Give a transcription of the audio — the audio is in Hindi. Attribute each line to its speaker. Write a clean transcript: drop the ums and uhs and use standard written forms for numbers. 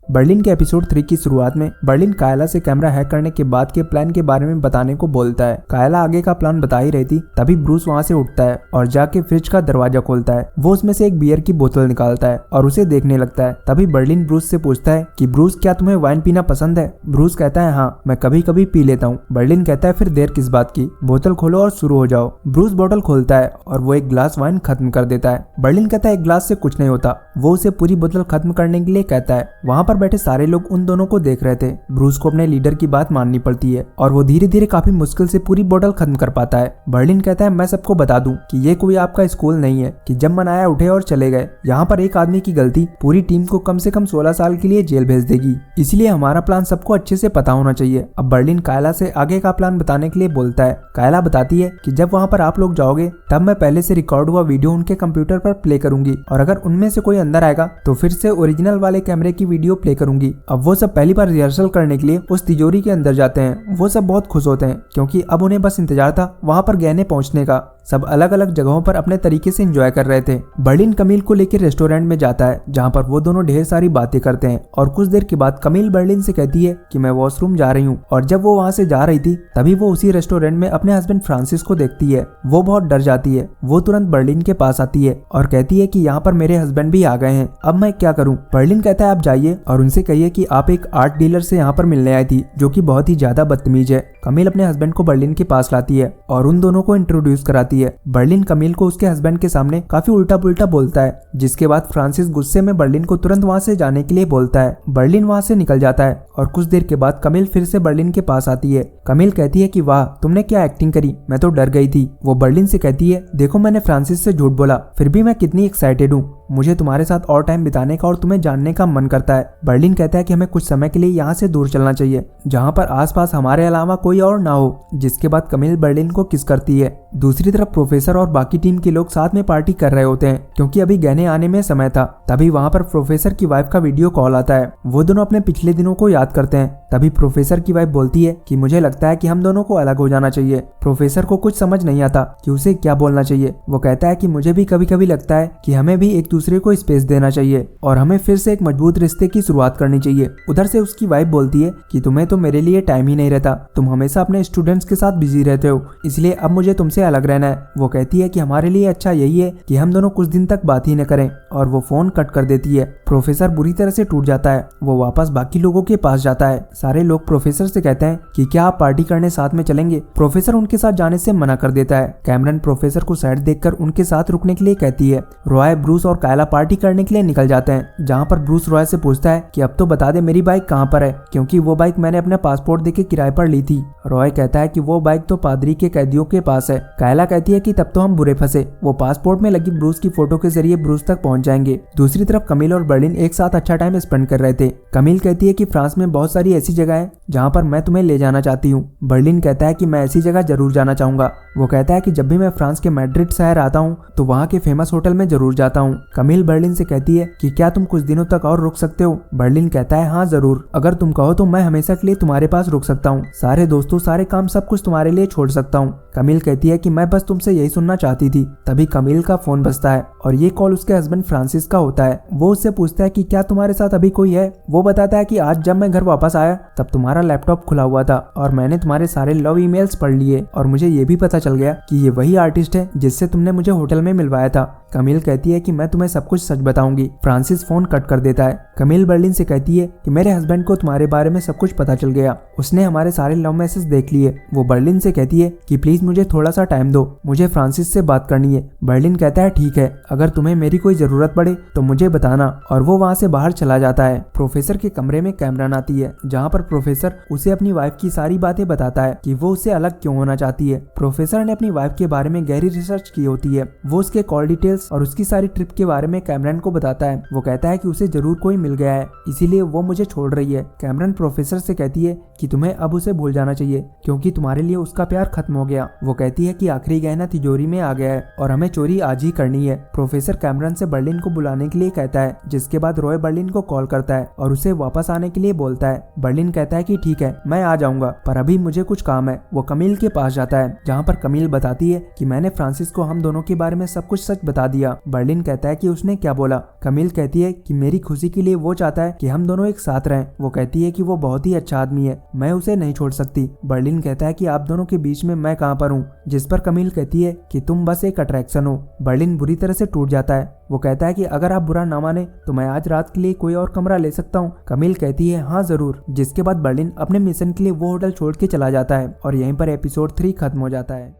Speaker 1: बर्लिन के एपिसोड 3 की शुरुआत में बर्लिन कायला से कैमरा हैक करने के बाद के प्लान के बारे में बताने को बोलता है। कायला आगे का प्लान बता ही रही थी, तभी ब्रूस वहाँ से उठता है और जाके फ्रिज का दरवाजा खोलता है। वो उसमें से एक बियर की बोतल निकालता है और उसे देखने लगता है। तभी बर्लिन ब्रूस से पूछता है कि ब्रूस, क्या तुम्हें वाइन पीना पसंद है? ब्रूस कहता है हाँ, मैं कभी कभी पी लेता हूँ। बर्लिन कहता है फिर देर किस बात की, बोतल खोलो और शुरू हो जाओ। ब्रूस बोतल खोलता है और वो एक गिलास वाइन खत्म कर देता है। बर्लिन कहता है एक गिलास से कुछ नहीं होता। वो उसे पूरी बोतल खत्म करने के लिए कहता है। वहाँ पर बैठे सारे लोग उन दोनों को देख रहे थे। ब्रूस को अपने लीडर की बात माननी पड़ती है और वो धीरे धीरे काफी मुश्किल से पूरी बोतल खत्म कर पाता है। बर्लिन कहता है मैं सबको बता दूं कि ये कोई आपका स्कूल नहीं है कि जब मन आया उठे और चले गए। यहाँ पर एक आदमी की गलती पूरी टीम को कम से कम 16 साल के लिए जेल भेज देगी, इसलिए हमारा प्लान सबको अच्छे से पता होना चाहिए। अब बर्लिन कायला से आगे का प्लान बताने के लिए बोलता है। कायला बताती है कि जब वहाँ पर आप लोग जाओगे तब मैं पहले से रिकॉर्ड हुआ वीडियो उनके कंप्यूटर पर प्ले करूंगी और अगर उनमें से कोई अंदर आएगा तो फिर से ओरिजिनल वाले कैमरे की वीडियो प्ले करूंगी। अब वो सब पहली बार रिहर्सल करने के लिए उस तिजोरी के अंदर जाते हैं। वो सब बहुत खुश होते हैं क्योंकि अब उन्हें बस इंतजार था वहाँ पर गहने पहुँचने का। सब अलग अलग जगहों पर अपने तरीके से एंजॉय कर रहे थे। बर्लिन कमील को लेकर रेस्टोरेंट में जाता है जहाँ पर वो दोनों ढेर सारी बातें करते हैं और कुछ देर के बाद कमील बर्लिन से कहती है कि मैं वॉशरूम जा रही हूँ। और जब वो वहाँ से जा रही थी तभी वो उसी रेस्टोरेंट में अपने हस्बैंड फ्रांसिस को देखती है। वो बहुत डर जाती है। वो तुरंत बर्लिन के पास आती है और कहती है कि यहाँ पर मेरे हस्बैंड भी आ गए हैं, अब मैं क्या करूँ? बर्लिन कहता है आप जाइए और उनसे कहिए कि आप एक आर्ट डीलर से यहाँ पर मिलने आई थी जो कि बहुत ही ज्यादा बदतमीज है। कमील अपने हस्बैंड को बर्लिन के पास लाती है और उन दोनों को इंट्रोड्यूस कराती है। बर्लिन कमील को उसके हस्बैंड के सामने काफी उल्टा पुल्टा बोलता है, जिसके बाद फ्रांसिस गुस्से में बर्लिन को तुरंत वहाँ से जाने के लिए बोलता है। बर्लिन वहाँ से निकल जाता है और कुछ देर के बाद कमील फिर से बर्लिन के पास आती है। कमील कहती है कि वाह, तुमने क्या एक्टिंग करी, मैं तो डर गई थी। वो बर्लिन से कहती है देखो मैंने फ्रांसिस से झूठ बोला, फिर भी मैं कितनी एक्साइटेड हूँ, मुझे तुम्हारे साथ और टाइम बिताने का और तुम्हें जानने का मन करता है। बर्लिन कहता है कि हमें कुछ समय के लिए यहाँ से दूर चलना चाहिए जहाँ पर आसपास हमारे अलावा कोई और ना हो। जिसके बाद कमील बर्लिन को किस करती है। दूसरी तरफ प्रोफेसर और बाकी टीम के लोग साथ में पार्टी कर रहे होते हैं क्योंकि अभी गहने आने में समय था। तभी वहाँ पर प्रोफेसर की वाइफ का वीडियो कॉल आता है। वो दोनों अपने पिछले दिनों को याद करते हैं। तभी प्रोफेसर की वाइफ बोलती है कि मुझे लगता है कि हम दोनों को अलग हो जाना चाहिए। प्रोफेसर को कुछ समझ नहीं आता कि उसे क्या बोलना चाहिए। वो कहता है कि मुझे भी कभी कभी लगता है कि हमें भी एक दूसरे को स्पेस देना चाहिए और हमें फिर से एक मजबूत रिश्ते की शुरुआत करनी चाहिए। उधर से उसकी वाइफ बोलती है कि तुम्हें तो मेरे लिए टाइम ही नहीं रहता, तुम हमेशा अपने स्टूडेंट्स के साथ बिजी रहते हो, इसलिए अब मुझे तुमसे अलग रहना है। वो कहती है कि हमारे लिए अच्छा यही है कि हम दोनों कुछ दिन तक बात ही न करें और वो फोन कट कर देती है। प्रोफेसर बुरी तरह से टूट जाता है। वो वापस बाकी लोगों के पास जाता है। सारे लोग प्रोफेसर से कहते हैं कि क्या आप पार्टी करने साथ में चलेंगे? प्रोफेसर उनके साथ जाने से मना कर देता है। कैमरन प्रोफेसर को साइड देखकर उनके साथ रुकने के लिए कहती है। रॉय, ब्रूस और कायला पार्टी करने के लिए निकल जाते हैं, जहाँ पर ब्रूस रॉय से पूछता है कि अब तो बता दे मेरी बाइक कहाँ पर है, क्योंकि वो बाइक मैंने अपना पासपोर्ट देके किराए पर ली थी। रॉय कहता है कि वो बाइक तो पादरी के कैदियों के पास है। कायला कहती है कि तब तो हम बुरे फंसे, वो पासपोर्ट में लगी ब्रूस की फोटो के जरिए ब्रूस तक पहुंच जाएंगे। दूसरी तरफ कमील और बर्लिन एक साथ अच्छा टाइम स्पेंड कर रहे थे। कमील कहती है कि फ्रांस में बहुत सारी ऐसी जगह है जहाँ पर मैं तुम्हें ले जाना चाहती हूँ। बर्लिन कहता है कि मैं ऐसी जगह जरूर जाना चाहूंगा। वो कहता है कि जब भी मैं फ्रांस के मैड्रिड शहर आता हूँ तो वहाँ के फेमस होटल में जरूर जाता हूँ। कमील बर्लिन से कहती है कि क्या तुम कुछ दिनों तक और रुक सकते हो? बर्लिन कहता है हाँ जरूर, अगर तुम कहो तो मैं हमेशा के लिए तुम्हारे पास रुक सकता हूँ, सारे दोस्तों सारे काम सब कुछ तुम्हारे लिए छोड़ सकता हूँ। कमील कहती है कि मैं बस तुमसे यही सुनना चाहती थी। तभी कमील का फोन बजता है और ये कॉल उसके हस्बैंड फ्रांसिस का होता है। वो उससे पूछता है कि क्या तुम्हारे साथ अभी कोई है? वो बताता है कि आज जब मैं घर वापस आया तब तुम्हारा लैपटॉप खुला हुआ था और मैंने तुम्हारे सारे लव ईमेल्स पढ़ लिए और मुझे ये भी पता चल गया कि ये वही आर्टिस्ट है जिससे तुमने मुझे होटल में मिलवाया था। कमील कहती है कि मैं तुम्हें सब कुछ सच बताऊंगी। फ्रांसिस फोन कट कर देता है। कमील बर्लिन से कहती है कि मेरे हस्बैंड को तुम्हारे बारे में सब कुछ पता चल गया, उसने हमारे सारे लव मैसेज देख लिए। वो बर्लिन से कहती है कि प्लीज मुझे थोड़ा सा टाइम दो, मुझे फ्रांसिस से बात करनी है। बर्लिन कहता है ठीक है, अगर तुम्हें मेरी कोई जरूरत पड़े तो मुझे बताना, और वो वहाँ से बाहर चला जाता है। प्रोफेसर के कमरे में कैमरन आती है, जहाँ पर प्रोफेसर उसे अपनी वाइफ की सारी बातें बताता है कि वो उससे अलग क्यों होना चाहती है। प्रोफेसर ने अपनी वाइफ के बारे में गहरी रिसर्च की होती है। वो उसके कॉल डिटेल्स और उसकी सारी ट्रिप के बारे में कैमरन को बताता है। वो कहता है कि उसे जरूर कोई मिल गया है, इसीलिए वो मुझे छोड़ रही है। कैमरन प्रोफेसर से कहती है कि तुम्हें अब उसे भूल जाना चाहिए क्योंकि तुम्हारे लिए उसका प्यार खत्म हो गया। वो कहती है कि आखिरी गहना तिजोरी में आ गया है और हमें चोरी आज ही करनी है। प्रोफेसर कैमरन से बर्लिन को बुलाने के लिए कहता है, जिसके बाद रॉय बर्लिन को कॉल करता है और उसे वापस आने के लिए बोलता है। बर्लिन कहता है कि ठीक है, मैं आ जाऊंगा, पर अभी मुझे कुछ काम है। वो कमील के पास जाता है, जहाँ पर कमील बताती है कि मैंने फ्रांसिस को हम दोनों के बारे में सब कुछ सच बता दिया। बर्लिन कहता है कि उसने क्या बोला। कमील कहती है कि मेरी खुशी के लिए वो चाहता है कि हम दोनों एक साथ रहें। वो कहती है कि वो बहुत ही अच्छा आदमी है, मैं उसे नहीं छोड़ सकती। बर्लिन कहता है कि आप दोनों के बीच में मैं कहां पर हूँ, जिस पर कमील कहती है कि तुम बस एक अट्रैक्शन हो। बर्लिन बुरी तरह से टूट जाता है। वो कहता है कि अगर आप बुरा ना माने तो मैं आज रात के लिए कोई और कमरा ले सकता हूँ। कमील कहती है हाँ जरूर, जिसके बाद बर्लिन अपने मिशन के लिए वो होटल छोड़ के चला जाता है और यहीं पर एपिसोड 3 खत्म हो जाता है।